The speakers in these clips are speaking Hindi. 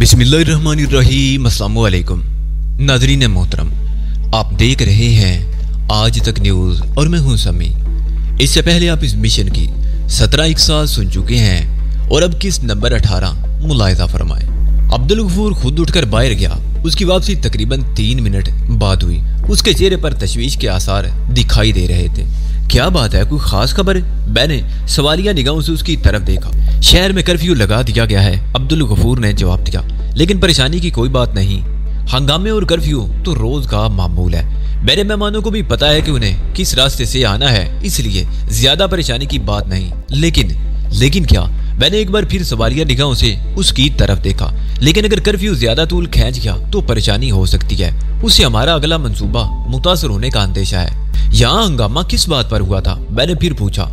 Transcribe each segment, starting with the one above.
बिस्मिल्लाहिर्रहमानिर्रहीम। अस्सलामु अलैकुम नाज़रीन मोहतरम, आप देख रहे हैं आज तक न्यूज़ और मैं हूं समी। इससे पहले आप इस मिशन की 17 इकसाल सुन चुके हैं और अब किस नंबर 18 मुलाहिजा फरमाएं। अब्दुल गफूर खुद उठकर बाहर गया। उसकी वापसी तकरीबन 3 मिनट बाद हुई। उसके चेहरे पर तशवीश के आसार दिखाई दे रहे थे। क्या बात है, कोई खास खबर? मैंने सवालिया निगाहों से उसकी तरफ देखा। शहर में कर्फ्यू लगा दिया गया है, अब्दुल गफूर ने जवाब दिया। लेकिन परेशानी की कोई बात नहीं, हंगामे और कर्फ्यू तो रोज का मामूल है। मेरे मेहमानों को भी पता है कि उन्हें किस रास्ते से आना है, इसलिए ज्यादा परेशानी की बात नहीं। लेकिन क्या? मैंने एक बार फिर सवालिया निगाहों से उसकी तरफ देखा। लेकिन अगर कर्फ्यू ज्यादा तूल खींच गया तो परेशानी हो सकती है। उससे हमारा अगला मंसूबा मुतासर होने का अंदेशा है। यहाँ हंगामा किस बात पर हुआ था? मैंने फिर पूछा।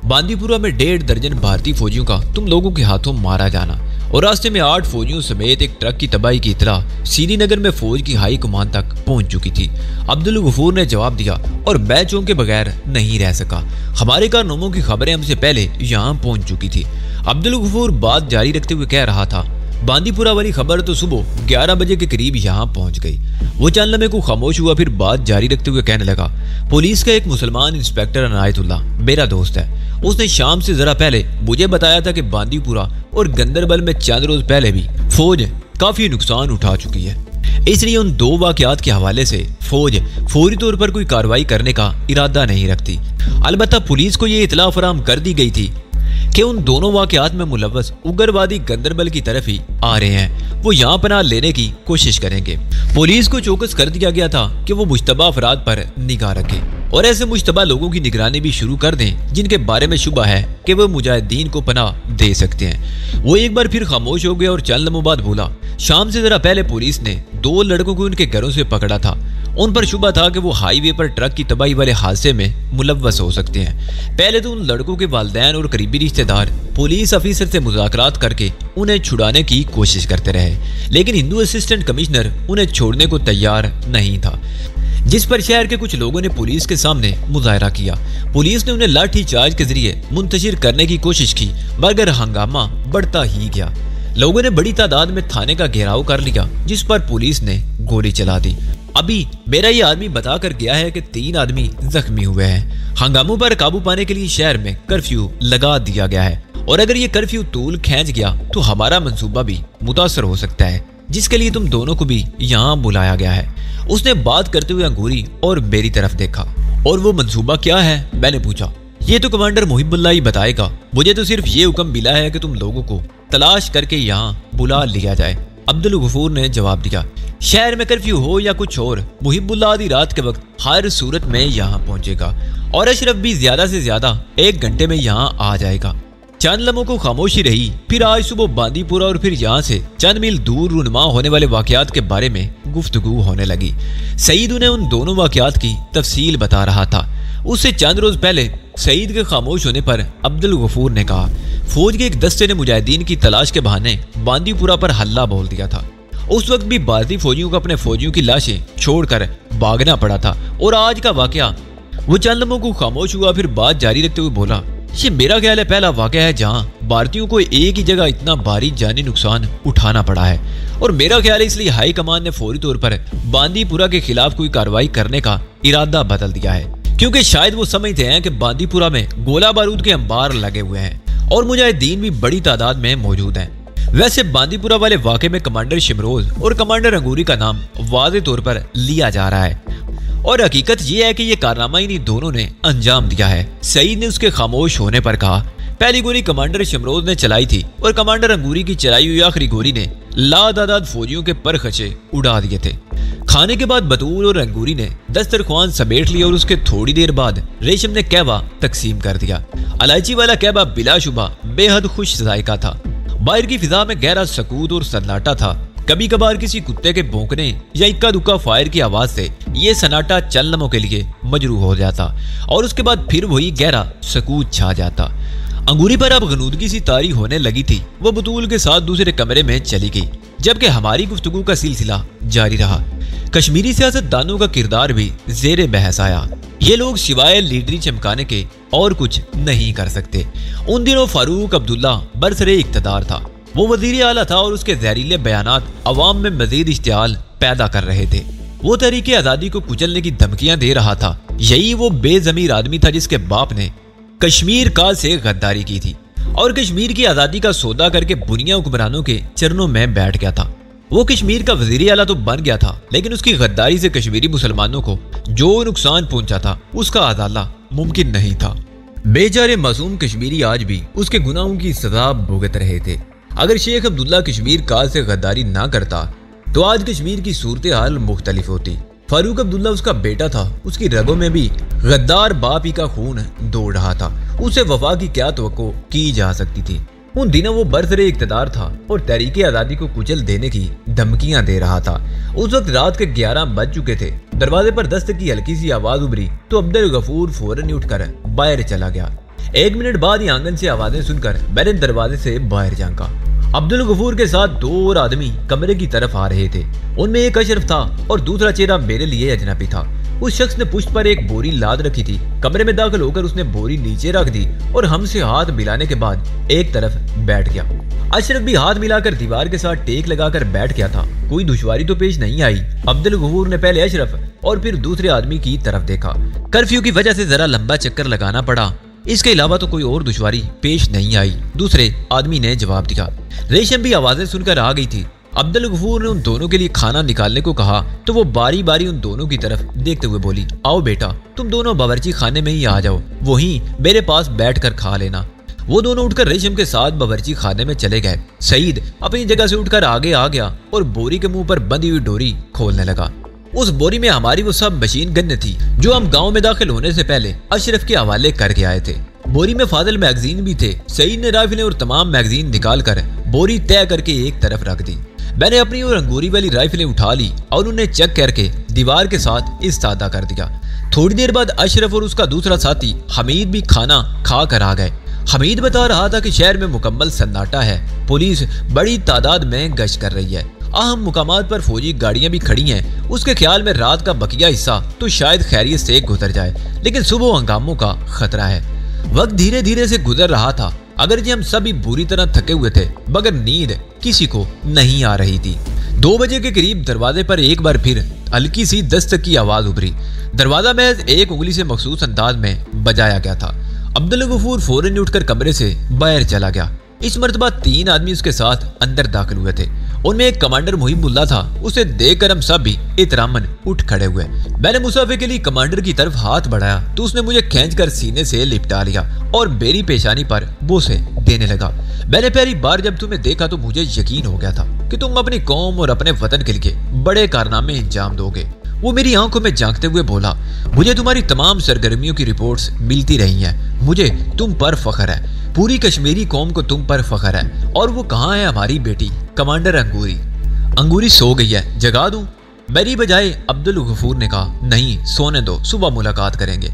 बांदीपुरा में 1.5 दर्जन भारतीय फौजियों का तुम लोगों के हाथों मारा जाना और रास्ते में 8 फौजियों समेत एक ट्रक की तबाही की इतला श्रीनगर में फौज की हाई कमान तक पहुंच चुकी थी। अब्दुल गफूर ने जवाब दिया और मैं चौंके बगैर नहीं रह सका। हमारे कारनामों की खबरें हमसे पहले यहाँ पहुंच चुकी थी। अब्दुल गफूर बात जारी रखते हुए कह रहा था, बांदीपुरा वाली खबर तो सुबह 11 बजे के करीब यहाँ पहुंच गई। वो चंद लम्हे को खामोश हुआ, फिर बात जारी रखते हुए कहने लगा, पुलिस का एक मुसलमान इंस्पेक्टर अनायतुल्लाह मेरा दोस्त है। उसने शाम से जरा पहले मुझे बताया था कि बांदीपुरा और गंदरबल में चंद रोज पहले भी फौज काफी नुकसान उठा चुकी है। इसलिए उन 2 वाकयात के हवाले से फौज फौरी तौर पर कोई कार्रवाई करने का इरादा नहीं रखती। अलबत्ता पुलिस को ये इतला फराहम कर दी गई थी कि उन दोनों वाकयात में मुलव्वस उग्रवादी गंदरबल की तरफ ही आ रहे हैं। वो यहाँ पनाह लेने की कोशिश करेंगे। पुलिस को चौकस कर दिया गया था कि वो मुश्तबा अफराद पर निगाह रखे और ऐसे मुश्तबा लोगों की निगरानी भी शुरू कर दें जिनके बारे में शुबा है कि वो मुजाहिदीन को पनाह दे सकते हैं। वो एक बार फिर खामोश हो गया और चंद लम्हों बाद बोला, शाम से जरा पहले पुलिस ने 2 लड़कों को उनके घरों से पकड़ा था। उन पर शुबा था कि वो हाईवे पर ट्रक की तबाही वाले हादसे में मुलव्वस हो सकते हैं। पहले तो उन लड़कों के वालिदैन और करीबी रिश्तेदार पुलिस अफसर से मुज़ाकरात करके उन्हें छुड़ाने की कोशिश करते रहे, लेकिन हिंदू असिस्टेंट कमिश्नर उन्हें छोड़ने को तैयार नहीं था, जिस पर शहर के कुछ लोगों ने पुलिस के सामने मुजाहरा किया। पुलिस ने उन्हें लाठी चार्ज के जरिए मुंतशिर करने की कोशिश की, मगर हंगामा बढ़ता ही गया। लोगों ने बड़ी तादाद में थाने का घेराव कर लिया, जिस पर पुलिस ने गोली चला दी। अभी मेरा ये आदमी बता कर गया है कि 3 आदमी जख्मी हुए हैं। हंगामों पर काबू पाने के लिए शहर में कर्फ्यू लगा दिया गया है और अगर ये कर्फ्यू तूल खींच गया तो हमारा मंसूबा भी मुतासर हो सकता है, जिसके लिए तुम दोनों को भी यहाँ बुलाया गया है। उसने बात करते हुए अंगूरी और मेरी तरफ देखा। और वो मंसूबा क्या है? मैंने पूछा। ये तो कमांडर मुहिबुल्लाह ही बताएगा। मुझे तो सिर्फ ये हुक्म मिला है कि तुम लोगों को तलाश करके यहाँ बुला लिया जाए। अब्दुल गफूर ने जवाब दिया, शहर में कर्फ्यू हो या कुछ और, मुहिबुल्लाह आधी रात के वक्त हर सूरत में यहाँ पहुंचेगा और अशरफ भी ज्यादा से ज्यादा 1 घंटे में यहाँ आ जाएगा। चंद लम्हों को खामोशी रही। फिर आज सुबह बांदीपुरा और फिर यहाँ से चंद मील दूर रुनमा होने वाले वाकयात के बारे में गुफ्तगू होने लगी। सईद उन्हें उन दोनों वाकयात की तफसील बता रहा था। उससे चंद रोज पहले सईद के खामोश होने पर अब्दुल गफूर ने कहा, फौज के एक दस्ते ने मुजाहिदीन की तलाश के बहाने बांदीपुरा पर हल्ला बोल दिया था। उस वक्त भी भारतीय फौजियों को अपने फौजियों की लाशें छोड़कर भागना पड़ा था। और आज का वाकया। वो चंद लम्हों को खामोश हुआ, फिर बात जारी रखते हुए बोला, ये मेरा ख्याल है पहला वाकया है जहां भारतीयों को एक ही जगह इतना भारी जानी नुकसान उठाना पड़ा है। और मेरा ख्याल है इसलिए हाई कमान ने फौरी तौर पर बांदीपुरा के खिलाफ कोई कार्रवाई करने का इरादा बदल दिया है, क्योंकि शायद वो समझते हैं कि बांदीपुरा में गोला बारूद के अंबार लगे हुए हैं और मुजाहिदीन भी बड़ी तादाद में मौजूद हैं। वैसे बांदीपुरा वाले वाकये में कमांडर शिमरोज और कमांडर अंगूरी का नाम वाज़े तौर पर लिया जा रहा है और हकीकत यह है कि ये कारनामा इन्हीं दोनों ने अंजाम दिया है। सईद ने उसके खामोश होने पर कहा, पहली गोली कमांडर शिमरोज ने चलाई थी और कमांडर अंगूरी की चलाई हुई आखिरी गोली ने लादादाद फौजियों के पर खचे उड़ा दिए थे। खाने के बाद बतूल और अंगूरी ने दस्तरख्वान समेट लिया और उसके थोड़ी देर बाद रेशम ने कहवा तकसीम कर दिया। इलायची वाला कहवा बिलाशुबा बेहद खुश जायका था। बाहर की फिजा में गहरा सकूत और सन्नाटा था। कभी कभार किसी कुत्ते के भौंकने या इक्का दुक्का फायर की आवाज से ये सन्नाटा चंद लम्हों के लिए मजरू हो जाता और उसके बाद फिर वही गहरा सकूत छा जाता। अंगूरी पर अब गनूदगी सी तारी होने लगी थी। वो बतूल के साथ दूसरे कमरे में चली गई, जबकि हमारी गुफ्तगू का सिलसिला जारी रहा। कश्मीरी सियासतदानों का किरदार भी जेरे बहस आया। ये लोग सिवाय लीडरी चमकाने के और कुछ नहीं कर सकते। उन दिनों फारूक अब्दुल्ला बरसरे इक्तदार था। वो वजीर आला था और उसके जहरीले बयानात अवाम में मजीद इश्तियाल पैदा कर रहे थे। वो तहरीके आज़ादी को कुचलने की धमकियां दे रहा था। यही वो बेज़मीर आदमी था जिसके बाप ने कश्मीर काल से गद्दारी की थी और कश्मीर की आज़ादी का सौदा करके बुनिया हुक्मरानों के चरणों में बैठ गया था। वो कश्मीर का वजीर आला तो बन गया था, लेकिन उसकी गद्दारी से कश्मीरी मुसलमानों को जो नुकसान पहुंचा था उसका अदाला मुमकिन नहीं था। बेचारे मासूम कश्मीरी आज भी उसके गुनाहों की सजा भुगत रहे थे। अगर शेख अब्दुल्ला कश्मीर काल से गद्दारी ना करता तो आज कश्मीर की सूरत हाल मुख्तलिफ होती। फारूक अब्दुल्ला उसका बेटा था, उसकी रगों में भी गद्दार बाप ही का खून दौड़ रहा था। उसे वफा की क्या तवक्को की जा सकती थी। उन दिनों वो बरसरे इख्तिदार था और तहरीके आज़ादी को कुचल देने की धमकियां दे रहा था। उस वक्त रात के 11 बज चुके थे। दरवाजे पर दस्तक की हल्की सी आवाज उभरी तो अब्दुल गफूर फौरन उठकर बाहर चला गया। 1 मिनट बाद ही आंगन से आवाजें सुनकर मैंने दरवाजे से बाहर झांका। अब्दुल गफूर के साथ 2 और आदमी कमरे की तरफ आ रहे थे। उनमें एक अशरफ था और दूसरा चेहरा मेरे लिए अजनबी था। उस शख्स ने पुश्त पर एक बोरी लाद रखी थी। कमरे में दाखिल होकर उसने बोरी नीचे रख दी और हमसे हाथ मिलाने के बाद एक तरफ बैठ गया। अशरफ भी हाथ मिलाकर दीवार के साथ टेक लगाकर बैठ गया था। कोई दुश्वारी तो पेश नहीं आई। अब्दुल गफूर ने पहले अशरफ और फिर दूसरे आदमी की तरफ देखा। कर्फ्यू की वजह से जरा लंबा चक्कर लगाना पड़ा, इसके अलावा तो कोई और दुश्वारी पेश नहीं आई। दूसरे आदमी ने जवाब दिया। रेशम भी आवाजें सुनकर आ गई थी। अब्दुल गफूर ने उन दोनों के लिए खाना निकालने को कहा तो वो बारी बारी उन दोनों की तरफ देखते हुए बोली, आओ बेटा, तुम दोनों बावर्ची खाने में ही आ जाओ, वहीं मेरे पास बैठकर खा लेना। वो दोनों उठकर रेशम के साथ बावर्ची खाने में चले गए। सईद अपनी जगह से उठकर आगे आ गया और बोरी के मुंह पर बंधी हुई डोरी खोलने लगा। उस बोरी में हमारी वो सब मशीन गन थी जो हम गांव में दाखिल होने से पहले अशरफ के हवाले करके आए थे। बोरी में फाजिल मैगजीन भी थे। सईद ने राइफलें और तमाम मैगजीन निकाल कर बोरी तय करके एक तरफ रख दी। मैंने अपनी और अंगूरी वाली राइफलें उठा ली और उन्हें चेक करके दीवार के साथ इस्तादा कर दिया। थोड़ी देर बाद अशरफ और उसका दूसरा साथी हमीद भी खाना खा कर आ गए। हमीद बता रहा था कि शहर में मुकम्मल सन्नाटा है, पुलिस बड़ी तादाद में गश्त कर रही है, अहम मुकामात पर फौजी गाड़ियां भी खड़ी हैं। उसके ख्याल में रात का बकिया हिस्सा तो शायद खैरियत से गुजर जाए, लेकिन सुबह हंगामों का खतरा है। वक्त धीरे धीरे से गुजर रहा था। अगरचे हम सभी बुरी तरह थके हुए थे, मगर नींद किसी को नहीं आ रही थी। 2 बजे के करीब दरवाजे पर एक बार फिर हल्की सी दस्तक की आवाज उभरी। दरवाजा महज एक उंगली से मखसूस अंदाज में बजाया गया था। अब्दुल गफूर फौरन उठकर कमरे से बाहर चला गया। इस मर्तबा 3 आदमी उसके साथ अंदर दाखिल हुए थे। उनमें एक कमांडर मुहिबुल्ला था। उसे देखकर हम सब भी एहतरामन उठ खड़े हुए। मैंने मुसाफे के लिए कमांडर की तरफ हाथ बढ़ाया तो उसने मुझे खींचकर सीने से लिपटा लिया और मेरी पेशानी पर बोसे देने लगा। मैंने पहली बार जब तुम्हें देखा तो मुझे यकीन हो गया था कि तुम अपनी कौम और अपने वतन के लिए बड़े कारनामे अंजाम दोगे। वो मेरी आंखों में झांकते हुए बोला, मुझे तुम्हारी तमाम सरगर्मियों की रिपोर्ट्स मिलती रही हैं। मुझे तुम पर फख्र है, पूरी कश्मीरी कौम को तुम पर फख्र है। और वो कहाँ है हमारी बेटी कमांडर अंगूरी? अंगूरी सो गई है, जगा दूं? मेरी बजाय अब्दुल गफूर ने कहा, नहीं सोने दो, सुबह मुलाकात करेंगे।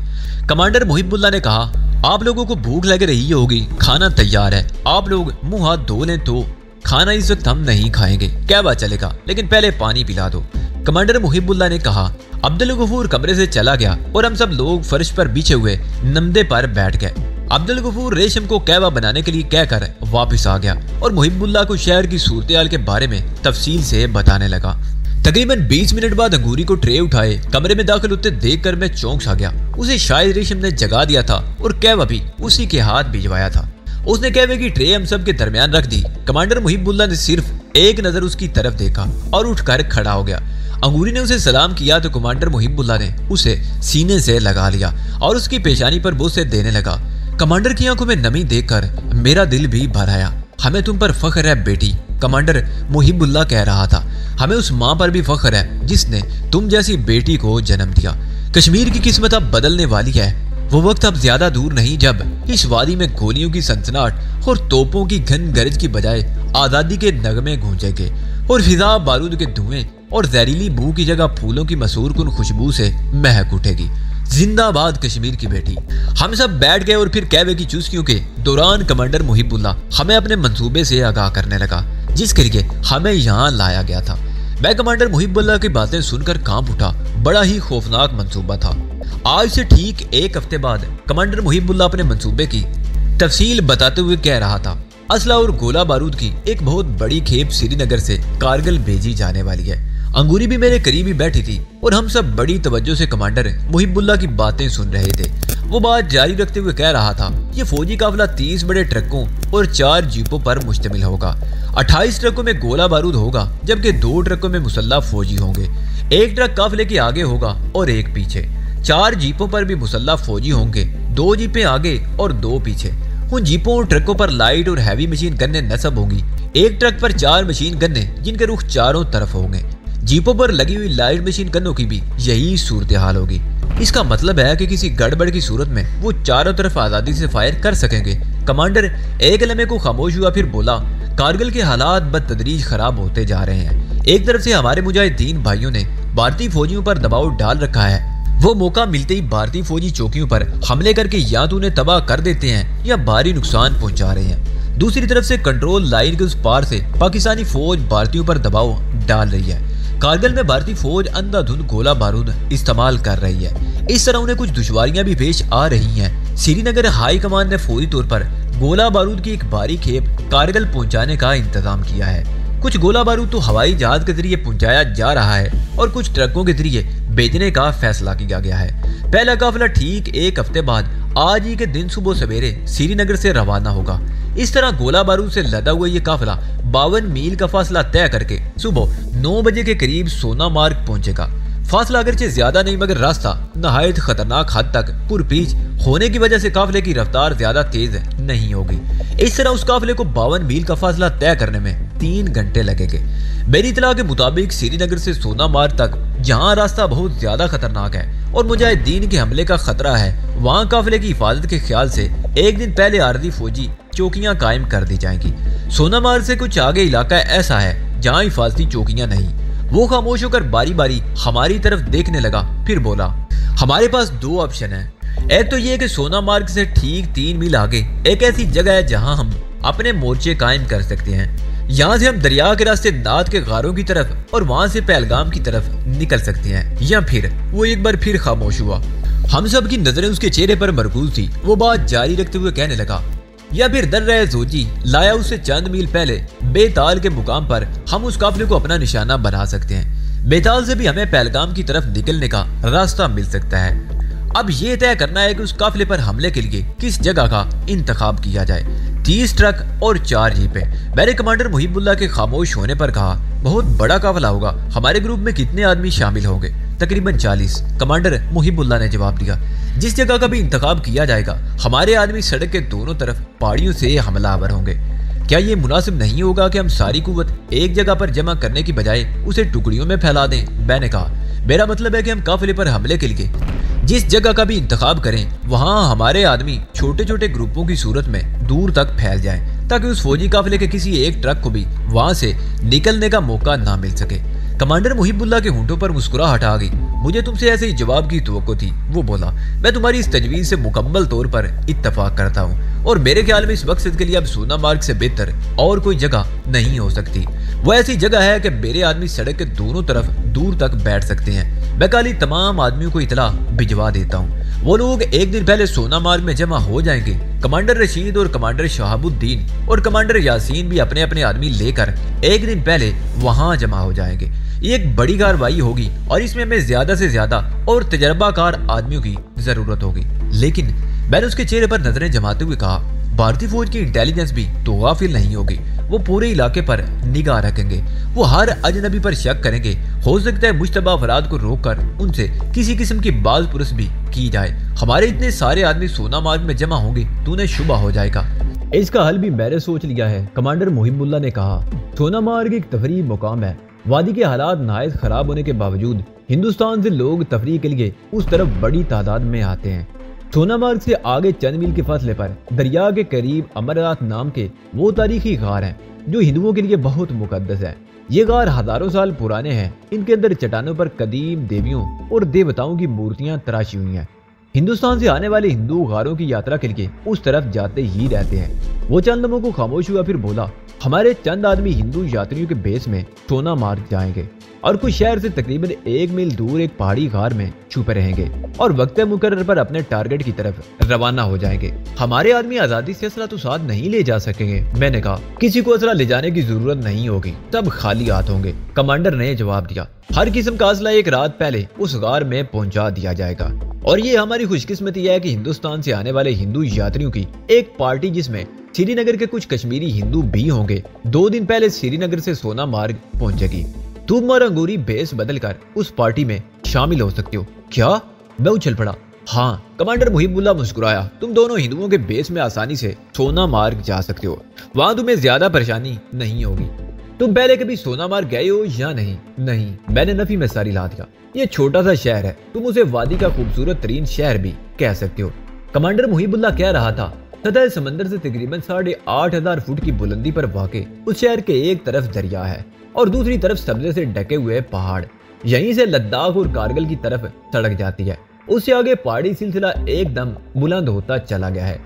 कमांडर मुहिबुल्ला ने कहा, आप लोगों को भूख लग रही होगी, खाना तैयार है, आप लोग मुंह हाथ धो लें तो खाना इस वक्त हम नहीं खाएंगे, क्या बात चलेगा, लेकिन पहले पानी पिला दो। कमांडर मुहिबुल्ला ने कहा। अब्दुल गफूर कमरे से चला गया और हम सब लोग फर्श पर बिछे हुए नमदे पर बैठ गए। अब्दुल गफूर रेशम को कहवा बनाने के लिए कहकर वापस आ गया और मुहिबुल्ला को शहर की सूरत-ए-हाल के बारे में तफसील से बताने लगा। तकरीबन 20 मिनट बाद अंगूरी को ट्रे उठाए कमरे में दाखिल होते देखकर मैं चौंक सा गया। उसे शायद रेशम ने जगा दिया था और कहवा भी उसी के हाथ भिजवाया था। उसने कहवे की ट्रे हम सब के दरमियान रख दी। कमांडर मुहिबुल्ला ने सिर्फ एक नजर उसकी तरफ देखा और उठकर खड़ा हो गया। अंगूरी ने उसे सलाम किया तो कमांडर मुहिबुल्ला ने उसे सीने से लगा लिया और उसकी पेशानी पर बोसे देने लगा। कमांडर की आंखों में नमी देखकर मेरा दिल भी भर आया। हमें तुम पर फख्र है बेटी, कमांडर मुहिबुल्ला कह रहा था। हमें उस माँ पर भी फख्र है जिसने तुम जैसी बेटी को जन्म दिया। कश्मीर की किस्मत अब बदलने वाली है। वो वक्त अब ज्यादा दूर नहीं जब इस वादी में गोलियों की सनसनाहट और तोपों की घन गरज की बजाय आजादी के नगमे गूंजेंगे और फिजा बारूद के धुएं और जहरीली बू की जगह फूलों की मसूर कुन खुशबू से महक उठेगी। जिंदाबाद कश्मीर की बेटी। हम सब बैठ गए और फिर कहवे की चुस्कियों के दौरान कमांडर मुहिबुल्ला हमें अपने मंसूबे से आगाह करने लगा जिसके लिए हमें यहाँ लाया गया था। मैं कमांडर मुहिबुल्ला की बातें सुनकर कांप उठा। बड़ा ही खौफनाक मंसूबा था। आज से ठीक 1 हफ्ते बाद कमांडर मुहिबुल्ला अपने मंसूबे की तफसील बताते हुए कह रहा था, असला और गोला बारूद की एक बहुत बड़ी खेप श्रीनगर से कारगिल भेजी जाने वाली है। अंगूरी भी मेरे करीब ही बैठी थी और हम सब बड़ी तवज्जो से कमांडर मुहिबुल्लाह की बातें सुन रहे थे। वो बात जारी रखते हुए कह रहा था, ये फौजी काफिला 30 बड़े ट्रकों और 4 जीपों पर मुश्तमिल होगा। 28 ट्रकों में गोला बारूद होगा, जबकि 2 ट्रकों में मुसल्लह फौजी होंगे। एक ट्रक काफिले के आगे होगा और एक पीछे। 4 जीपों पर भी मुसल्लह फौजी होंगे, 2 जीपें आगे और 2 पीछे। उन जीपों और ट्रकों पर लाइट और हैवी मशीन गन्ने नस्ब होंगी। एक ट्रक पर 4 मशीन गन्ने, जिनके रुख चारों तरफ होंगे। जीपों पर लगी हुई लाइट मशीन गन्नों की भी यही सूरत हाल होगी। इसका मतलब है कि किसी गड़बड़ की सूरत में वो चारों तरफ आजादी से फायर कर सकेंगे। कमांडर एक लम्हे को खामोश हुआ, फिर बोला, कारगिल के हालात बदतदरीज खराब होते जा रहे हैं। एक तरफ से हमारे मुजाहिदीन भाइयों ने भारतीय फौजियों पर दबाव डाल रखा है। वो मौका मिलते ही भारतीय फौजी चौकियों पर हमले करके या तो उन्हें तबाह कर देते हैं या भारी नुकसान पहुंचा रहे हैं। दूसरी तरफ से कंट्रोल लाइन के उस पार से पाकिस्तानी फौज भारतीयों पर दबाव डाल रही है। कारगिल में भारतीय फौज अंधाधुंध गोला बारूद इस्तेमाल कर रही है। इस तरह उन्हें कुछ दुश्वारियां भी पेश आ रही हैं। श्रीनगर हाई कमान ने फौरी तौर पर गोला बारूद की एक भारी खेप कारगिल पहुंचाने का इंतजाम किया है। कुछ गोला बारूद तो हवाई जहाज के जरिए पहुंचाया जा रहा है और कुछ ट्रकों के जरिए भेजने का फैसला किया गया है। पहला काफिला ठीक 1 हफ्ते बाद आज ही के दिन सुबह सवेरे श्रीनगर से रवाना होगा। इस तरह गोला बारूद से लदा हुआ ये काफिला 52 मील का फासला तय करके सुबह 9 बजे के करीब सोनामार्ग पहुंचेगा। फासला अगरचे ज्यादा नहीं, मगर रास्ता नहायत खतरनाक हद तक पुरपीच होने की वजह से काफिले की रफ्तार ज्यादा तेज नहीं होगी। इस तरह उस काफिले को 52 मील का फासला तय करने में 3 घंटे लगेंगे। मेरी इतला के मुताबिक श्रीनगर से सोनामार्ग तक, जहां रास्ता बहुत ज्यादा खतरनाक है और मुजाहिदीन के हमले का खतरा है, वहां काफिले की हिफाजत के ख्याल से एक दिन पहले आर्जी फौजी चौकियां कायम कर दी जाएंगी। सोनामार्ग से कुछ आगे इलाका ऐसा है जहां हिफाजती चौकियां नहीं। वो खामोश होकर बारी बारी हमारी तरफ देखने लगा, फिर बोला, हमारे पास 2 ऑप्शन है। एक तो ये कि सोनामार्ग से ठीक 3 मील आगे एक ऐसी जगह है जहां हम अपने मोर्चे कायम कर सकते हैं। यहाँ से हम दरिया के रास्ते नाद के गारों की तरफ और वहां से पहलगाम की तरफ निकल सकते हैं। या फिर वो एक बार फिर खामोश हुआ। हम सब की नजरें उसके चेहरे पर मरकूज थी। वो बात जारी रखते हुए कहने लगा, या फिर दर रहे जोजी लाया उससे चंद मील पहले बेताल के मुकाम पर हम उस काफिले को अपना निशाना बना सकते हैं। बेताल से भी हमें पहलगाम की तरफ निकलने का रास्ता मिल सकता है। अब ये तय करना है कि उस काफिले पर हमले के लिए किस जगह का इंतखाब किया जाए। 30 ट्रक और 4 जीपें। मैंने कमांडर मुहिबुल्लाह के खामोश होने पर कहा, बहुत बड़ा काफिला होगा। हमारे ग्रुप में कितने आदमी शामिल होंगे? तकरीबन 40। कमांडर मुहिबुल्लाह ने जवाब दिया। जिस जगह का भी इंतखाब किया जाएगा, हमारे आदमी सड़क के दोनों तरफ पहाड़ियों से हमलावर होंगे। क्या ये मुनासिब नहीं होगा कि हम सारी कुव्वत एक जगह पर जमा करने की बजाय उसे टुकड़ियों में फैला दें? मैंने कहा, मेरा मतलब है कि हम काफिले पर हमले के लिए जिस जगह का भी इंतखाब करें, वहां हमारे आदमी छोटे छोटे ग्रुपों की सूरत में दूर तक फैल जाएं, ताकि उस फौजी काफिले के किसी एक ट्रक को भी वहां से निकलने का मौका ना मिल सके। कमांडर मुहिबुल्लाह के होंठों पर मुस्कुराहट आ गई। मुझे तुमसे ऐसे ही जवाब की तवक्को थी। वो बोला, मैं तुम्हारी इस तजवीज से मुकम्मल तौर पर इत्तफाक करता हूँ और मेरे ख्याल में इस मकसद के लिए अब सोनामार्ग से बेहतर और कोई जगह नहीं हो सकती। वो ऐसी जगह है कि मेरे आदमी सड़क के दोनों तरफ दूर तक बैठ सकते हैं। मैं कल ही तमाम आदमियों को इतला भिजवा देता हूँ। वो लोग एक दिन पहले सोनामार्ग में जमा हो जाएंगे। कमांडर रशीद और कमांडर शहाबुद्दीन और कमांडर यासीन भी अपने अपने आदमी लेकर एक दिन पहले वहां जमा हो जाएंगे। ये एक बड़ी कार्रवाई होगी और इसमें हमें ज्यादा से ज्यादा और तजर्बाकार आदमियों की जरूरत होगी। लेकिन मैंने उसके चेहरे पर नजरें जमाते हुए कहा, भारतीय फौज की इंटेलिजेंस भी तो गाफिल नहीं होगी। वो पूरे इलाके पर निगाह रखेंगे। वो हर अजनबी पर शक करेंगे। हो सकता है मुश्तबा अफराद को रोककर उनसे किसी किस्म की बाज पुरस भी की जाए। हमारे इतने सारे आदमी सोनामार्ग में जमा होंगे तो उन्हें शुबा हो जाएगा। इसका हल भी मैंने सोच लिया है, कमांडर मुहिबुल्लाह ने कहा। सोनामार्ग एक तफरीह मुकाम है। वादी के हालात नहायत खराब होने के बावजूद हिंदुस्तान से लोग तफरीह के लिए उस तरफ बड़ी तादाद में आते हैं। सोनामार्ग से आगे चंद मील के फासले पर दरिया के करीब अमरनाथ नाम के वो तारीखी गार हैं जो हिंदुओं के लिए बहुत मुकद्दस है। ये गार हजारों साल पुराने हैं। इनके अंदर चट्टानों पर कदीम देवियों और देवताओं की मूर्तियां तराशी हुई हैं। हिंदुस्तान से आने वाले हिंदू गारों की यात्रा के लिए उस तरफ जाते ही रहते हैं। वो चंद लम्हों को खामोश हुआ, फिर बोला, हमारे चंद आदमी हिंदू यात्रियों के बेस में सोना मार्ग जाएंगे और कुछ शहर से तकरीबन 1 मील दूर एक पहाड़ी गार में छुपे रहेंगे और वक्त मुकर्रर पर अपने टारगेट की तरफ रवाना हो जाएंगे। हमारे आदमी आजादी से असला तो साथ नहीं ले जा सकेंगे। मैंने कहा, किसी को असला ले जाने की जरूरत नहीं होगी, सब खाली हाथ होंगे। कमांडर ने जवाब दिया, हर किस्म का असला एक रात पहले उस गार में पहुंचा दिया जाएगा और ये हमारी खुशकिस्मती है कि हिंदुस्तान से आने वाले हिंदू यात्रियों की एक पार्टी, जिसमें श्रीनगर के कुछ कश्मीरी हिंदू भी होंगे, 2 दिन पहले श्रीनगर से सोना मार्ग पहुंचेगी। तुम और अंगूरी बेस बदलकर उस पार्टी में शामिल हो सकते हो। क्या? मैं उछल पड़ा। हाँ, कमांडर मुहिबुल्लाह मुस्कुराया। तुम दोनों हिंदुओं के बेस में आसानी से सोना मार्ग जा सकते हो, वहां तुम्हें ज्यादा परेशानी नहीं होगी। तुम पहले कभी सोना मार्ग गए हो या नहीं? नहीं, मैंने नफी में सारी ला दिया। ये छोटा सा शहर है, तुम उसे वादी का खूबसूरत तरीन शहर भी कह सकते हो। कमांडर मुहिबुल्लाह कह रहा था, सतह समंदर से तकरीबन 8,500 फुट की बुलंदी पर वाक़े उस शहर के एक तरफ दरिया है और दूसरी तरफ सब्जे से ढके हुए पहाड़। यहीं से लद्दाख और कारगिल की तरफ सड़क जाती है। उससे आगे पहाड़ी सिलसिला एकदम बुलंद होता चला गया है।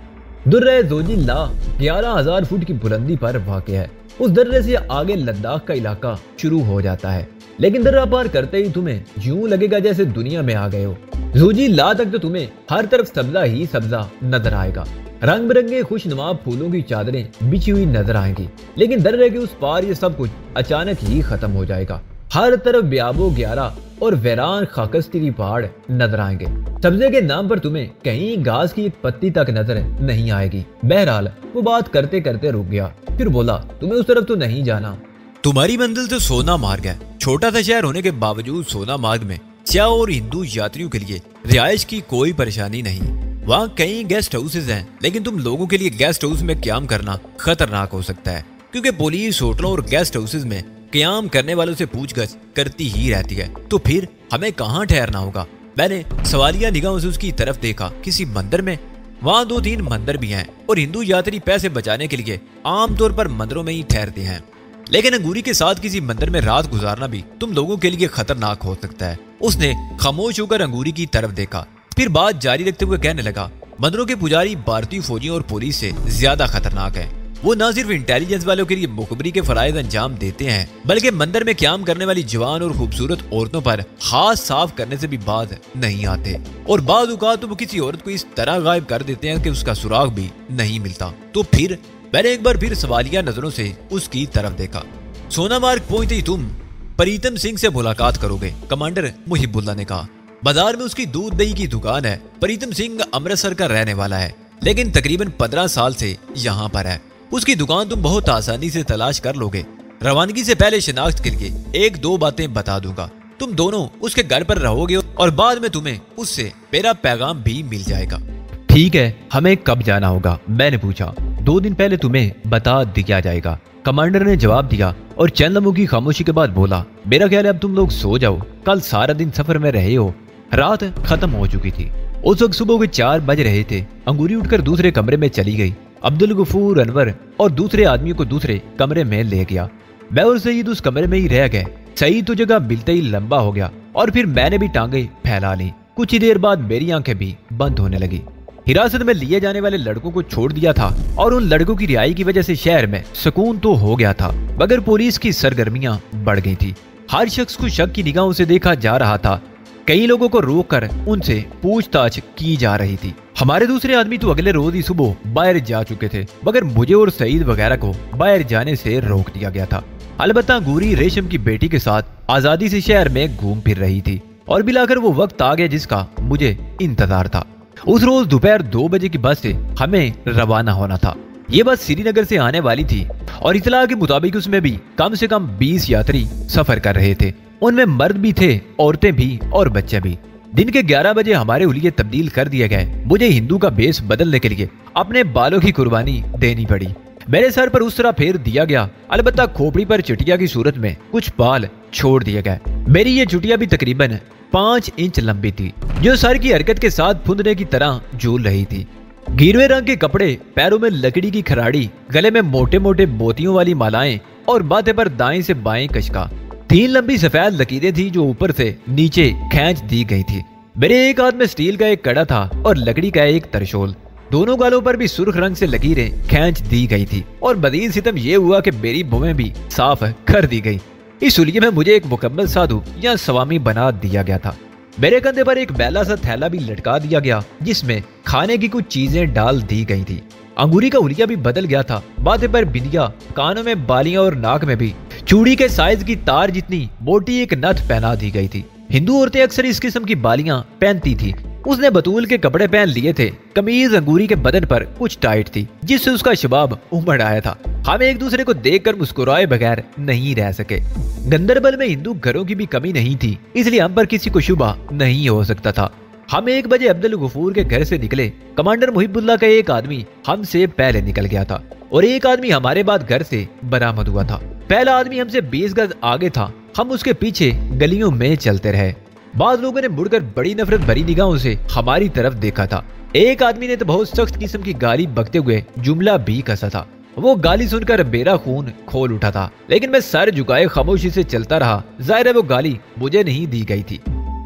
दुर्रे जोजी ला 11,000 फुट की बुलंदी पर वाक़े है। उस दर्रे से आगे लद्दाख का इलाका शुरू हो जाता है, लेकिन दर्रा पार करते ही तुम्हें यूं लगेगा जैसे दुनिया में आ गए हो। जोजी ला तक तो तुम्हें हर तरफ सब्जा ही सब्जा नजर आएगा। रंग बिरंगे खुशनुमा फूलों की चादरें बिछी हुई नजर आएंगी, लेकिन दर्रे के उस पार ये सब कुछ अचानक ही खत्म हो जाएगा। हर तरफ ब्याबो ग्यारा और वैरान खाकस्तीरी पहाड़ नजर आएंगे। सब्जे के नाम पर तुम्हें कहीं घास की एक पत्ती तक नजर नहीं आएगी। बहरहाल वो बात करते करते रुक गया, फिर बोला, तुम्हें उस तरफ तो नहीं जाना। तुम्हारी मंजिल तो सोना मार्ग है। छोटा सा शहर होने के बावजूद सोना मार्ग में सियाह और हिंदू यात्रियों के लिए रिहाइश की कोई परेशानी नहीं। वहाँ कई गेस्ट हाउसेज हैं, लेकिन तुम लोगों के लिए गेस्ट हाउस में क्याम करना खतरनाक हो सकता है, क्योंकि पुलिस होटलों और गेस्ट हाउसेज में क्याम करने वालों से पूछगछ करती ही रहती है। तो फिर हमें कहाँ ठहरना होगा? मैंने सवालिया निगाहों से उसकी तरफ देखा। किसी मंदिर में? वहाँ 2-3 मंदिर भी हैं और हिंदू यात्री पैसे बचाने के लिए आमतौर पर मंदिरों में ही ठहरते हैं, लेकिन अंगूरी के साथ किसी मंदिर में रात गुजारना भी तुम लोगों के लिए खतरनाक हो सकता है। उसने खामोश होकर अंगूरी की तरफ देखा, फिर बात जारी रखते हुए कहने लगा, मंदिरों के पुजारी भारतीय फौजियों और पुलिस से ज्यादा खतरनाक हैं। वो न सिर्फ इंटेलिजेंस वालों के लिए मुखबरी के फराइज अंजाम देते हैं, बल्कि मंदिर में क्याम करने वाली जवान और खूबसूरत औरतों पर हाथ साफ करने से भी बाज नहीं आते। और बाद औक़ात तो वो किसी औरत को इस तरह गायब कर देते हैं कि उसका सुराग भी नहीं मिलता। तो फिर मैंने एक बार फिर सवालिया नजरों से उसकी तरफ देखा। सोना मार्ग पहुंचते ही तुम प्रीतम सिंह से मुलाकात करोगे, कमांडर मुहिबुल्लाह ने कहा। बाजार में उसकी दूध दही की दुकान है। प्रीतम सिंह अमृतसर का रहने वाला है, लेकिन तकरीबन 15 साल से यहाँ पर है। उसकी दुकान तुम बहुत आसानी से तलाश कर लोगे। रवानगी से पहले शिनाख्त के लिए 1-2 बातें बता दूंगा। तुम दोनों उसके घर पर रहोगे और बाद में तुम्हें उससे मेरा पैगाम भी मिल जाएगा। ठीक है, हमें कब जाना होगा? मैंने पूछा। 2 दिन पहले तुम्हें बता दिया जाएगा, कमांडर ने जवाब दिया और चंद लम्हों की खामोशी के बाद बोला, मेरा ख्याल है अब तुम लोग सो जाओ। कल सारा दिन सफर में रहे हो। रात खत्म हो चुकी थी। उस वक्त सुबह के 4 बज रहे थे। अंगूरी उठकर दूसरे कमरे में चली गई। अब्दुल गफूर, अनवर और दूसरे आदमियों को दूसरे कमरे में ले गया। मैं और सईद उस कमरे में ही रह गए। सईद तो जगह मिलते ही लंबा हो गया और फिर मैंने भी टांगे फैला ली। कुछ ही देर बाद मेरी आंखें भी बंद होने लगी। हिरासत में लिए जाने वाले लड़कों को छोड़ दिया था और उन लड़कों की रिहाई की वजह से शहर में सुकून तो हो गया था, मगर पुलिस की सरगर्मियां बढ़ गई थी। हर शख्स को शक की निगाहों से देखा जा रहा था। कई लोगों को रोककर उनसे पूछताछ की जा रही थी। हमारे दूसरे आदमी तो अगले रोज ही सुबह बाहर जा चुके थे, मगर मुझे और सईद वगैरह को बाहर जाने से रोक दिया गया था। अलबत्ता अंगूरी रेशम की बेटी के साथ आजादी से शहर में घूम फिर रही थी और मिलाकर वो वक्त आ गया जिसका मुझे इंतजार था। उस रोज दोपहर 2 बजे की बस से हमें रवाना होना था। ये बस श्रीनगर से आने वाली थी और इतला के मुताबिक उसमें भी कम से कम 20 यात्री सफर कर रहे थे। उनमें मर्द भी थे, औरतें भी और बच्चे भी। दिन के 11 बजे हमारे हुलिये तब्दील कर दिए गए। मुझे हिंदू का भेष बदलने के लिए अपने बालों की कुर्बानी देनी पड़ी। मेरे सर पर उस तरह फेर दिया गया, अलबत्ता खोपड़ी पर चुटिया की सूरत में कुछ बाल छोड़ दिए गए। मेरी ये चुटिया भी तकरीबन 5 इंच लंबी थी, जो सर की हरकत के साथ फुंदने की तरह झूल रही थी। गिरवे रंग के कपड़े, पैरों में लकड़ी की खराड़ी, गले में मोटे मोटे मोतियों वाली मालाएं और माथे पर दाएं से बाएं कशका। 3 लंबी सफेद लकीरें थी जो ऊपर से नीचे खींच दी गई थी। मेरे एक हाथ में स्टील का एक कड़ा था और लकड़ी का एक तरशोल। दोनों गालों पर भी सुर्ख रंग से लकीरें खींच दी गई थी और बदील सितम ये हुआ कि मेरी भुवें भी साफ कर दी गई। इस हुलिये में मुझे एक मुकम्मल साधु या स्वामी बना दिया गया था। मेरे कंधे पर एक बैला सा थैला भी लटका दिया गया जिसमें खाने की कुछ चीजें डाल दी गई थी। अंगूरी का हुलिया भी बदल गया था। माथे पर बिंदिया, कानों में बालियां और नाक में भी चूड़ी के साइज की तार जितनी मोटी एक नथ पहना दी गई थी। हिंदू औरतें अक्सर इस किस्म की बालियां पहनती थी। उसने बतूल के कपड़े पहन लिए थे। कमीज अंगूरी के बदन पर कुछ टाइट थी जिससे उसका शबाब उमड़ आया था। हम एक दूसरे को देखकर मुस्कुराए बगैर नहीं रह सके। गंदरबल में हिंदू घरों की भी कमी नहीं थी, इसलिए हम पर किसी को शुबा नहीं हो सकता था। हम 1 बजे अब्दुल गफूर के घर से निकले। कमांडर मुहिबुल्लाह का एक आदमी हमसे पहले निकल गया था और एक आदमी हमारे बाद घर से बरामद हुआ था। पहला आदमी हमसे 20 गज आगे था। हम उसके पीछे गलियों में चलते रहे। बाद लोगों ने मुड़कर बड़ी नफरत भरी निगाहों से हमारी तरफ देखा था। एक आदमी ने तो बहुत सख्त किस्म की गाली बकते हुए जुमला भी कसा था। वो गाली सुनकर मेरा खून खोल उठा था, लेकिन मैं सर झुकाए खामोशी से चलता रहा। जाहिर है वो गाली मुझे नहीं दी गई थी।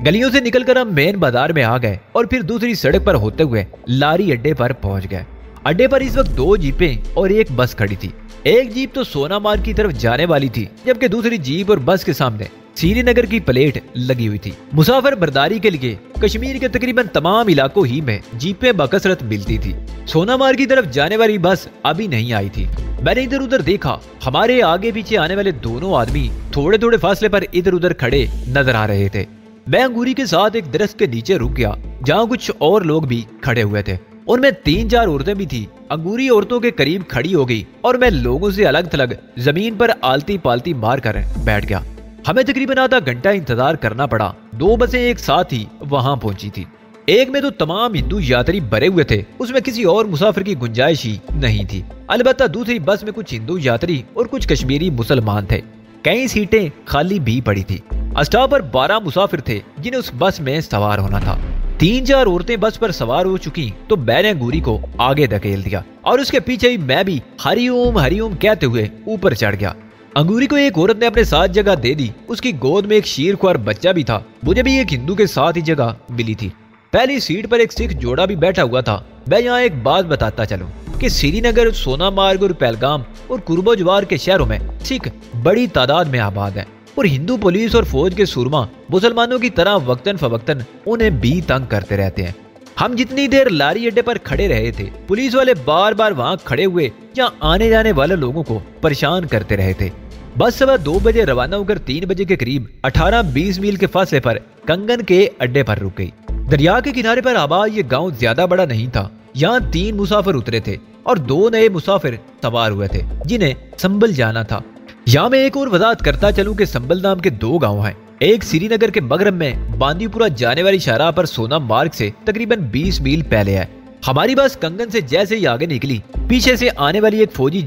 गलियों से निकलकर हम मेन बाजार में आ गए और फिर दूसरी सड़क पर होते हुए लारी अड्डे पर पहुंच गए। अड्डे पर इस वक्त 2 जीपें और एक बस खड़ी थी। एक जीप तो सोनामार्ग की तरफ जाने वाली थी, जबकि दूसरी जीप और बस के सामने श्रीनगर की प्लेट लगी हुई थी। मुसाफिर बर्दारी के लिए कश्मीर के तकरीबन तमाम इलाकों ही में जीपें बकसरत मिलती थी। सोनामार्ग की तरफ जाने वाली बस अभी नहीं आई थी। मैंने इधर उधर देखा। हमारे आगे पीछे आने वाले दोनों आदमी थोड़े थोड़े फासले पर इधर उधर खड़े नजर आ रहे थे। मैं अंगूरी के साथ एक दरख्त के नीचे रुक गया जहाँ कुछ और लोग भी खड़े हुए थे। उनमें 3-4 औरतें भी थी। अंगूरी औरतों के करीब खड़ी हो गई और मैं लोगों से अलग थलग जमीन पर आलती पालती मार कर बैठ गया। हमें तकरीबन आधा घंटा इंतजार करना पड़ा। 2 बसें एक साथ ही वहां पहुंची थी। एक में तो तमाम हिंदू यात्री भरे हुए थे, उसमें किसी और मुसाफिर की गुंजाइश ही नहीं थी। अलबत्ता दूसरी बस में कुछ हिंदू यात्री और कुछ कश्मीरी मुसलमान थे। कई सीटें खाली भी पड़ी थी। स्टॉप पर 12 मुसाफिर थे जिन्हें उस बस में सवार होना था। 3-4 औरतें बस पर सवार हो चुकी तो मैंने अंगूरी को आगे धकेल दिया और उसके पीछे ही मैं भी हरिओम कहते हुए ऊपर चढ़ गया। अंगूरी को एक औरत ने अपने साथ जगह दे दी। उसकी गोद में एक शीरख्वार बच्चा भी था। मुझे भी एक हिंदू के साथ ही जगह मिली थी। पहली सीट पर एक सिख जोड़ा भी बैठा हुआ था। मैं यहाँ एक बात बताता चलूं कि श्रीनगर, सोनामार्ग और पहलगाम और कुर्बो जवार के शहरों में सिख बड़ी तादाद में आबाद हैं और हिंदू पुलिस और फौज के सुरमा मुसलमानों की तरह वक्तन फवक्तन उन्हें भी तंग करते रहते हैं। हम जितनी देर लारी अड्डे पर खड़े रहे थे, पुलिस वाले बार बार वहां खड़े हुए या आने जाने वाले लोगों को परेशान करते रहे थे। बस सवा 2 बजे रवाना होकर 3 बजे के करीब 18-20 मील के फासले पर कंगन के अड्डे पर रुक गई। दरिया के किनारे पर आबाद ये गांव ज्यादा बड़ा नहीं था। यहाँ 3 मुसाफिर उतरे थे और 2 नए मुसाफिर सवार हुए थे जिन्हें संभल जाना था। यहाँ मैं एक और वजाहत करता चलूं कि संभल नाम के 2 गांव हैं। एक श्रीनगर के मगरब में बांदीपुरा जाने वाली शाहराह पर सोनामार्ग से तकरीबन 20 मील पहले है। हमारी बस कंगन से जैसे ही आगे निकली, पीछे से आने वाली एक फौजी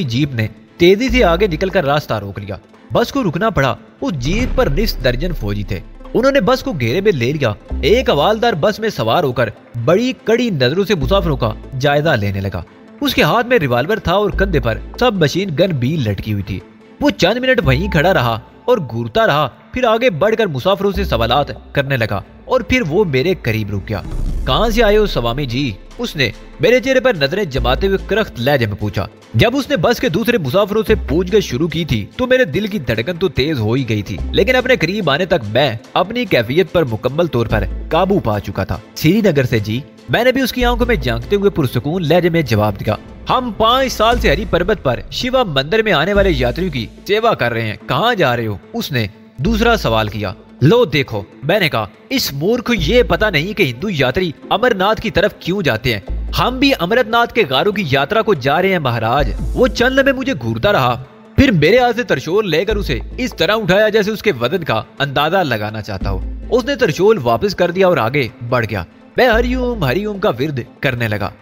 जीप ने तेजी से आगे निकलकर रास्ता रोक लिया। बस को रुकना पड़ा। उस जीप पर निस दर्जन फौजी थे। उन्होंने बस को घेरे में ले लिया। एक हवालदार बस में सवार होकर बड़ी कड़ी नजरों से मुसाफिरों का जायजा लेने लगा। उसके हाथ में रिवाल्वर था और कंधे पर सब मशीन गन भी लटकी हुई थी। वो चंद मिनट वहीं खड़ा रहा और घूरता रहा, फिर आगे बढ़कर मुसाफिरों से सवालात करने लगा और फिर वो मेरे करीब रुक गया। कहाँ से आए हो स्वामी जी? उसने मेरे चेहरे पर नजरें जमाते हुए करख्त लहजे में पूछा। जब उसने बस के दूसरे मुसाफिरों से पूछगछ शुरू की थी तो मेरे दिल की धड़कन तो तेज हो ही गई थी, लेकिन अपने करीब आने तक मैं अपनी कैफियत पर मुकम्मल तौर पर काबू पा चुका था। श्रीनगर से जी, मैंने भी उसकी आंखों में झांकते हुए पुरसुकून लहजे में जवाब दिया। हम 5 साल से हरी पर्वत पर शिवा मंदिर में आने वाले यात्रियों की सेवा कर रहे हैं। कहाँ जा रहे हो? उसने दूसरा सवाल किया। लो देखो, मैंने कहा, इस मूर्ख को ये पता नहीं कि हिंदू यात्री अमरनाथ की तरफ क्यों जाते हैं। हम भी अमरनाथ के गारों की यात्रा को जा रहे हैं महाराज। वो चंद लम्हे मुझे घूरता रहा, फिर मेरे हाथ से त्रिशूल लेकर उसे इस तरह उठाया जैसे उसके वजन का अंदाजा लगाना चाहता हो। उसने त्रिशूल वापस कर दिया और आगे बढ़ गया। मैं हरिओम का विर्द करने लगा।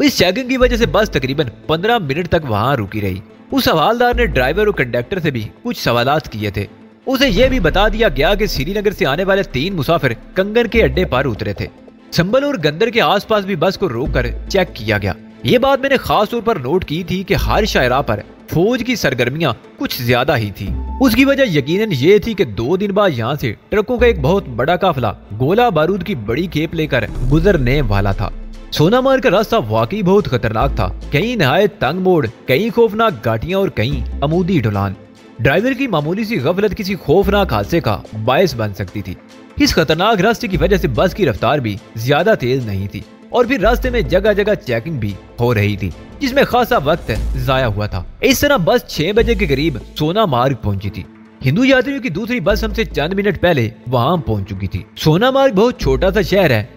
इस चेकिंग की वजह से बस तकरीबन 15 मिनट तक वहां रुकी रही। उस हवालदार ने ड्राइवर और कंडक्टर से भी कुछ सवालात किए थे। उसे यह भी बता दिया गया कि श्रीनगर से आने वाले 3 मुसाफिर कंगन के अड्डे पर उतरे थे। संभल और गंदर के आसपास भी बस को रोककर चेक किया गया। ये बात मैंने खास तौर पर नोट की थी कि हर शायरा पर फौज की सरगर्मियां कुछ ज्यादा ही थी। उसकी वजह यकीनन ये थी कि 2 दिन बाद यहाँ से ट्रकों का एक बहुत बड़ा काफिला गोला बारूद की बड़ी खेप लेकर गुजरने वाला था। सोनामार्ग का रास्ता वाकई बहुत खतरनाक था। कहीं नहायत तंग मोड़, कहीं खौफनाक घाटियां और कहीं अमूदी ढलान। ड्राइवर की मामूली सी गफलत किसी खौफनाक हादसे का बायस बन सकती थी। इस खतरनाक रास्ते की वजह से बस की रफ्तार भी ज्यादा तेज नहीं थी और फिर रास्ते में जगह जगह चेकिंग भी हो रही थी, जिसमें खासा वक्त जाया हुआ था। इस तरह बस 6 बजे के करीब सोनामार्ग पहुंची थी। हिंदू यात्रियों की दूसरी बस हमसे चंद मिनट पहले वहां पहुंच चुकी थी। सोनामार्ग बहुत छोटा सा शहर है।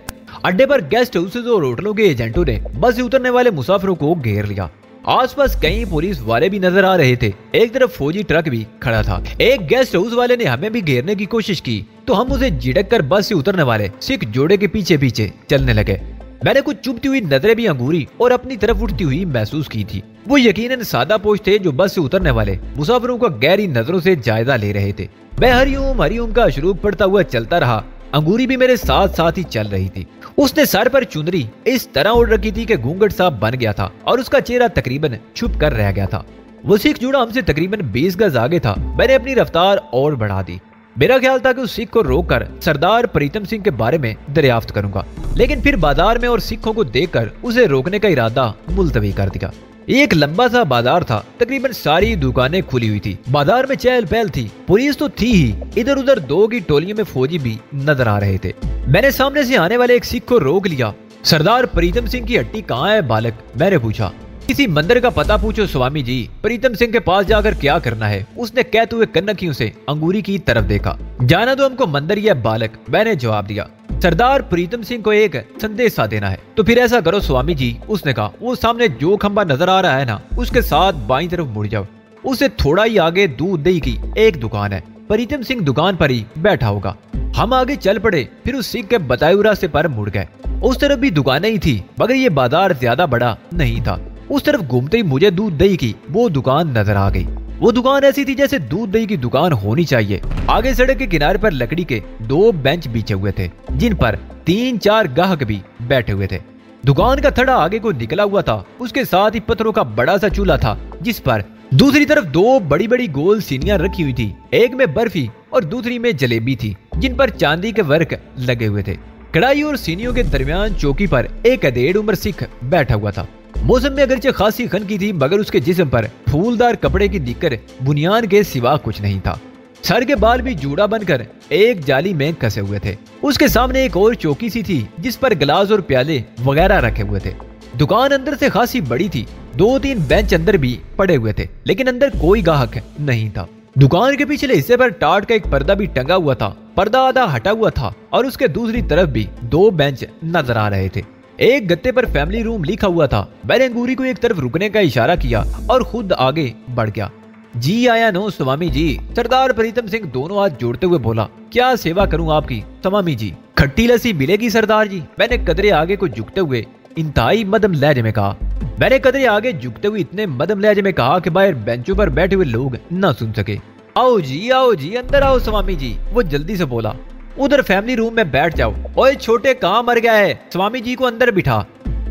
अड्डे पर गेस्ट हाउसेज और होटलों के एजेंटों ने बस से उतरने वाले मुसाफिरों को घेर लिया। आसपास कई पुलिस वाले भी नजर आ रहे थे। एक तरफ फौजी ट्रक भी खड़ा था। एक गेस्ट हाउस वाले ने हमें भी घेरने की कोशिश की तो हम उसे झिड़क कर बस से उतरने वाले सिख जोड़े के पीछे पीछे चलने लगे। मैंने कुछ चुभती हुई नजरें भी अंगूरी और अपनी तरफ उठती हुई महसूस की थी। वो यकीनन सादा पोश थे जो बस से उतरने वाले मुसाफिरों को गहरी नजरों से जायजा ले रहे थे। मैं हरिओम का शुरूक पड़ता हुआ चलता रहा। अंगूरी भी मेरे साथ साथ ही चल रही थी। उसने सर पर चुनरी इस तरह ओढ़ रखी थी कि घूंघट साफ बन गया था और उसका चेहरा तकरीबन छुप कर रह गया था। वो सिख जोड़ा हमसे तकरीबन 20 गज आगे था। मैंने अपनी रफ्तार और बढ़ा दी। मेरा ख्याल था कि उस सिख को रोककर सरदार प्रीतम सिंह के बारे में दरियाफ्त करूंगा, लेकिन फिर बाजार में और सिखों को देखकर उसे रोकने का इरादा मुलतवी कर दिया। एक लंबा सा बाजार था। तकरीबन सारी दुकानें खुली हुई थी। बाजार में चहल पहल थी। पुलिस तो थी ही, इधर उधर 2 की टोलियों में फौजी भी नजर आ रहे थे। मैंने सामने से आने वाले एक सिख को रोक लिया। सरदार प्रीतम सिंह की हट्टी कहाँ है बालक? मैंने पूछा। किसी मंदिर का पता पूछो स्वामी जी, प्रीतम सिंह के पास जाकर क्या करना है? उसने कहते हुए कन्नखियों से अंगूरी की तरफ देखा। जाना दो हमको मंदिर या बालक, मैंने जवाब दिया। सरदार प्रीतम सिंह को एक संदेशा देना है। तो फिर ऐसा करो स्वामी जी, उसने कहा। वो सामने जो खंबा नजर आ रहा है ना, उसके साथ बाईं तरफ मुड़ जाओ। उससे थोड़ा ही आगे दूध दही की एक दुकान है। प्रीतम सिंह दुकान पर ही बैठा होगा। हम आगे चल पड़े, फिर उस सिख के बताए हुए रास्ते पर मुड़ गए। उस तरफ भी दुकानें ही थी, मगर ये बाजार ज्यादा बड़ा नहीं था। उस तरफ घूमते ही मुझे दूध दही की वो दुकान नजर आ गई। वो दुकान ऐसी थी जैसे दूध दही की दुकान होनी चाहिए। आगे सड़क के किनारे पर लकड़ी के 2 बेंच बिछे हुए थे, जिन पर 3-4 ग्राहक भी बैठे हुए थे। दुकान का थड़ा आगे को निकला हुआ था। उसके साथ ही पत्थरों का बड़ा सा चूल्हा था, जिस पर दूसरी तरफ 2 बड़ी बड़ी गोल सीनियां रखी हुई थी। एक में बर्फी और दूसरी में जलेबी थी, जिन पर चांदी के वर्क लगे हुए थे। कढ़ाई और सीनियों के दरमियान चौकी पर एक अधेड़ उम्र सिख बैठा हुआ था। मौसम में अगरचे खासी खनकी थी, मगर उसके जिस्म पर फूलदार कपड़े की निक्कर बुनियान के सिवा कुछ नहीं था। सर के बाल भी जूड़ा बनकर एक जाली में कसे हुए थे। उसके सामने एक और चौकी सी थी, जिस पर गिलास और प्याले वगैरह रखे हुए थे। दुकान अंदर से खासी बड़ी थी। 2-3 बेंच अंदर भी पड़े हुए थे, लेकिन अंदर कोई ग्राहक नहीं था। दुकान के पिछले हिस्से पर टाट का एक पर्दा भी टंगा हुआ था। पर्दा आधा हटा हुआ था और उसके दूसरी तरफ भी 2 बेंच नजर आ रहे थे। एक गत्ते पर फैमिली रूम लिखा हुआ था। मैंने अंगूरी को एक तरफ रुकने का इशारा किया और खुद आगे बढ़ गया। जी आया नो स्वामी जी, सरदार प्रीतम सिंह दोनों हाथ जोड़ते हुए बोला। क्या सेवा करूं आपकी स्वामी जी? खट्टी लस्सी मिलेगी सरदार जी, मैंने कदरे आगे को झुकते हुए इंतहाई मदम लहजे में कहा। मैंने कदरे आगे झुकते हुए इतने मदम लहजे में कहा कि बाहर बेंचों पर बैठे हुए लोग न सुन सके। आओ जी अंदर आओ स्वामी जी, वो जल्दी से बोला। उधर फैमिली रूम में बैठ जाओ। ओए छोटे, कहाँ मर गया है? स्वामी जी को अंदर बिठा।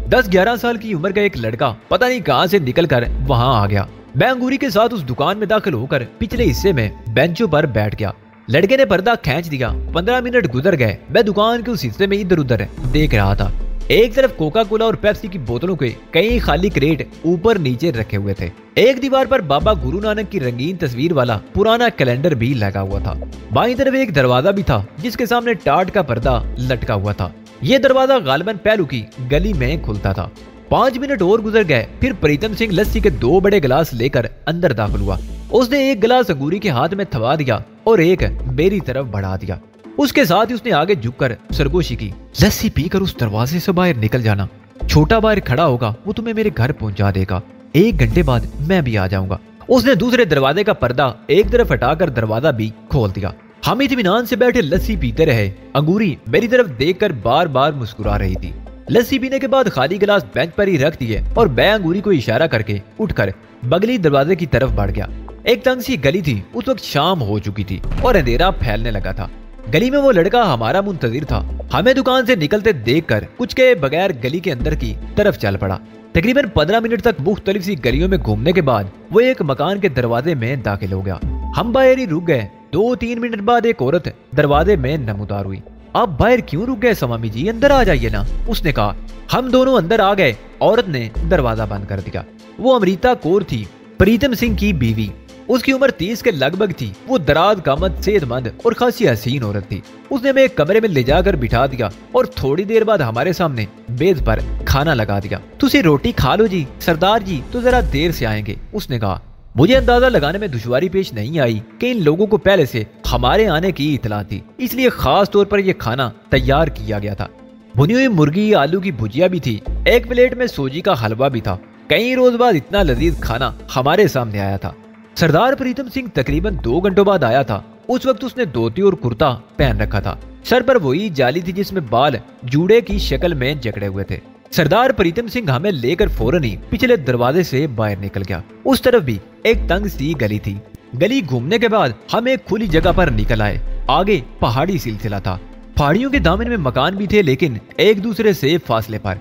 10-11 साल की उम्र का एक लड़का पता नहीं कहां से निकलकर वहां आ गया। मैं अंगूरी के साथ उस दुकान में दाखिल होकर पिछले हिस्से में बेंचों पर बैठ गया। लड़के ने पर्दा खींच दिया। 15 मिनट गुजर गए। मैं दुकान के उस हिस्से में इधर उधर देख रहा था। एक तरफ कोका कोला और पेप्सी की बोतलों के कई खाली क्रेट ऊपर नीचे रखे हुए थे। एक दीवार पर बाबा गुरु नानक की रंगीन तस्वीर वाला पुराना कैलेंडर भी लगा हुआ था। बाईं तरफ एक दरवाजा भी था, जिसके सामने टाट का पर्दा लटका हुआ था। यह दरवाजा गालिबन पहलू की गली में खुलता था। 5 मिनट और गुजर गए। फिर प्रीतम सिंह लस्सी के 2 बड़े गिलास लेकर अंदर दाखिल हुआ। उसने एक गिलास अंगूरी के हाथ में थमा दिया और एक मेरी तरफ बढ़ा दिया। उसके साथ ही उसने आगे झुककर सरगोशी की। लस्सी पीकर उस दरवाजे से बाहर निकल जाना। छोटा बाहर खड़ा होगा, वो तुम्हें मेरे घर पहुंचा देगा। 1 घंटे बाद मैं भी आ जाऊंगा। उसने दूसरे दरवाजे का पर्दा एक तरफ हटाकर दरवाजा भी खोल दिया। हम इत्मीनान से बैठे लस्सी पीते रहे। अंगूरी मेरी तरफ देखकर बार बार मुस्कुरा रही थी। लस्सी पीने के बाद खाली गिलास बेंच पर ही रख दिए और मैं अंगूरी को इशारा करके उठकर बगली दरवाजे की तरफ बढ़ गया। एक तंग सी गली थी। उस वक्त शाम हो चुकी थी और अंधेरा फैलने लगा था। गली में वो लड़का हमारा मुंतजिर था। हमें दुकान से निकलते देखकर कुछ के बगैर गली के अंदर की तरफ चल पड़ा। तकरीबन 15 मिनट तक मुख्तलिफ सी गलियों में घूमने के बाद वो एक मकान के दरवाजे में दाखिल हो गया। हम बाहर ही रुक गए। 2-3 मिनट बाद एक औरत दरवाजे में नमूदार हुई। आप बाहर क्यों रुक गए स्वामी जी, अंदर आ जाइए ना, उसने कहा। हम दोनों अंदर आ गए। औरत ने दरवाजा बंद कर दिया। वो अमृता कौर थी, प्रीतम सिंह की बीवी। उसकी उम्र 30 के लगभग थी। वो दराज कामत, सेहतमंद और खासी हसीन औरत थी। उसने हमें एक कमरे में ले जाकर बिठा दिया और थोड़ी देर बाद हमारे सामने मेज पर खाना लगा दिया। तुसी रोटी खा लो जी, सरदार जी तो जरा देर से आएंगे, उसने कहा। मुझे अंदाजा लगाने में दुश्वारी पेश नहीं आई कि इन लोगों को पहले से हमारे आने की इतला थी, इसलिए खास तौर पर यह खाना तैयार किया गया था। भुनी हुई मुर्गी, आलू की भुजिया भी थी। एक प्लेट में सूजी का हलवा भी था। कई रोज बाद इतना लजीज खाना हमारे सामने आया था। सरदार प्रीतम सिंह तकरीबन 2 घंटों बाद आया था। उस वक्त उसने धोती और कुर्ता पहन रखा था। सर पर वही जाली थी जिसमें बाल जूड़े की शक्ल में जकड़े हुए थे। सरदार प्रीतम सिंह हमें लेकर फौरन ही पिछले दरवाजे से बाहर निकल गया। उस तरफ भी एक तंग सी गली थी। गली घूमने के बाद हम एक खुली जगह पर निकल आए। आगे पहाड़ी सिलसिला था। पहाड़ियों के दामन में मकान भी थे, लेकिन एक दूसरे से फासले पर।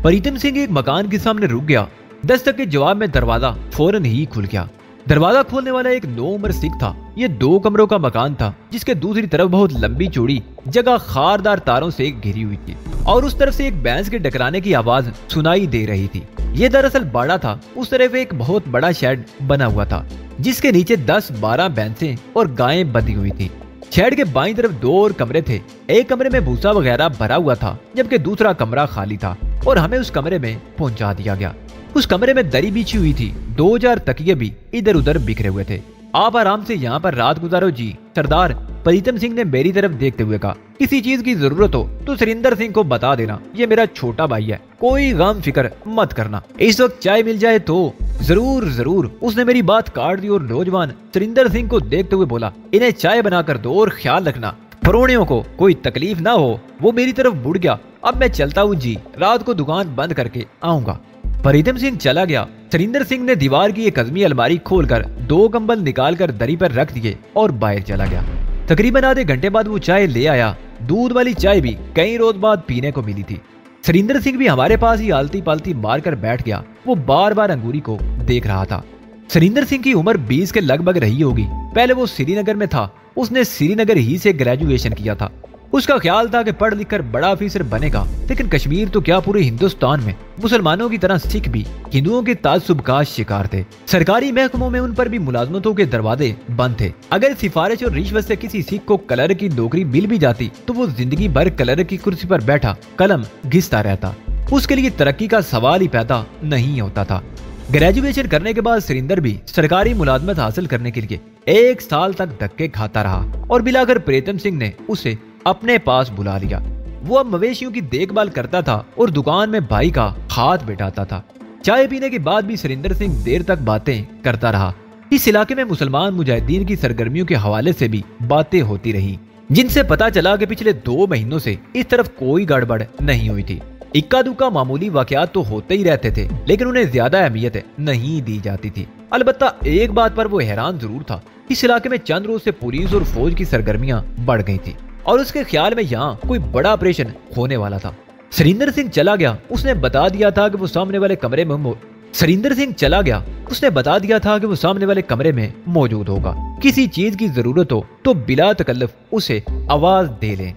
प्रीतम सिंह एक मकान के सामने रुक गया। दस्तक के जवाब में दरवाजा फौरन ही खुल गया। दरवाजा खोलने वाला एक 9 उम्र सिख था। ये 2 कमरों का मकान था, जिसके दूसरी तरफ बहुत लंबी चौड़ी जगह खारदार तारों से घिरी हुई थी और उस तरफ से एक भैंस के डकराने की आवाज सुनाई दे रही थी। ये दरअसल बाड़ा था। उस तरफ एक बहुत बड़ा शेड बना हुआ था, जिसके नीचे 10-12 भैंसें और गायें बंधी हुई थी। शेड के बाईं तरफ 2 और कमरे थे। एक कमरे में भूसा वगैरह भरा हुआ था, जबकि दूसरा कमरा खाली था और हमें उस कमरे में पहुंचा दिया गया। उस कमरे में दरी बिछी हुई थी। 2000 तकिए भी इधर उधर बिखरे हुए थे। आप आराम से यहाँ पर रात गुजारो जी, सरदार प्रीतम सिंह ने मेरी तरफ देखते हुए कहा। किसी चीज की जरूरत हो तो सुरिंदर सिंह को बता देना, ये मेरा छोटा भाई है, कोई गम फिक्र मत करना। इस वक्त चाय मिल जाए तो जरूर जरूर। उसने मेरी बात काट दी और नौजवान सुरिंदर सिंह को देखते हुए बोला, इन्हें चाय बनाकर दो और ख्याल रखना परोणियों को कोई तकलीफ ना हो। वो मेरी तरफ मुड़ गया। अब मैं चलता हूँ जी, रात को दुकान बंद करके आऊंगा। प्रीतम सिंह चला गया। सुरिंदर सिंह ने दीवार की एक अज़मी अलमारी खोलकर 2 कंबल निकालकर दरी पर रख दिए और बाहर चला गया। तकरीबन आधे घंटे बाद वो चाय ले आया। दूध वाली चाय भी कई रोज बाद पीने को मिली थी। सुरिंदर सिंह भी हमारे पास ही आलती पालती मारकर बैठ गया। वो बार बार अंगूरी को देख रहा था। सुरिंदर सिंह की उम्र 20 के लगभग रही होगी। पहले वो श्रीनगर में था। उसने श्रीनगर ही से ग्रेजुएशन किया था। उसका ख्याल था कि पढ़ लिख कर बड़ा ऑफिसर बनेगा, लेकिन कश्मीर तो क्या पूरे हिंदुस्तान में मुसलमानों की तरह सिख भी हिंदुओं के ताज्जुब का शिकार थे। सरकारी महकमों में उन पर भी मुलाजमतों के दरवाजे बंद थे। अगर सिफारिश और रिश्वत से किसी सिख को कलर की नौकरी मिल भी जाती तो वो जिंदगी भर कलर की कुर्सी पर बैठा कलम घिसता रहता। उसके लिए तरक्की का सवाल ही पैदा नहीं होता था। ग्रेजुएशन करने के बाद सुरिंदर भी सरकारी मुलाजमत हासिल करने के लिए 1 साल तक धक्के खाता रहा और बिलाकर प्रीतम सिंह ने उसे अपने पास बुला लिया। वो अब मवेशियों की देखभाल करता था और दुकान में भाई का हाथ बैठाता था। चाय पीने के बाद भी सुरिंदर सिंह देर तक बातें करता रहा। इस इलाके में मुसलमान मुजाहिदीन की सरगर्मियों के हवाले से भी बातें होती रही, जिनसे पता चला कि पिछले 2 महीनों से इस तरफ कोई गड़बड़ नहीं हुई थी। इक्का दुक्का मामूली वाकयात तो होते ही रहते थे, लेकिन उन्हें ज्यादा अहमियत नहीं दी जाती थी। अलबत्ता एक बात पर वो हैरान जरूर था। इस इलाके में चंद रोज से पुलिस और फौज की सरगर्मियां बढ़ गई थी और उसके ख्याल में यहाँ कोई बड़ा ऑपरेशन होने वाला था। सुरिंदर सिंह चला गया। उसने बता दिया था कि वो सामने वाले कमरे में मौजूद होगा। किसी चीज की जरूरत हो तो बिला तकल्लुफ उसे आवाज दे लें।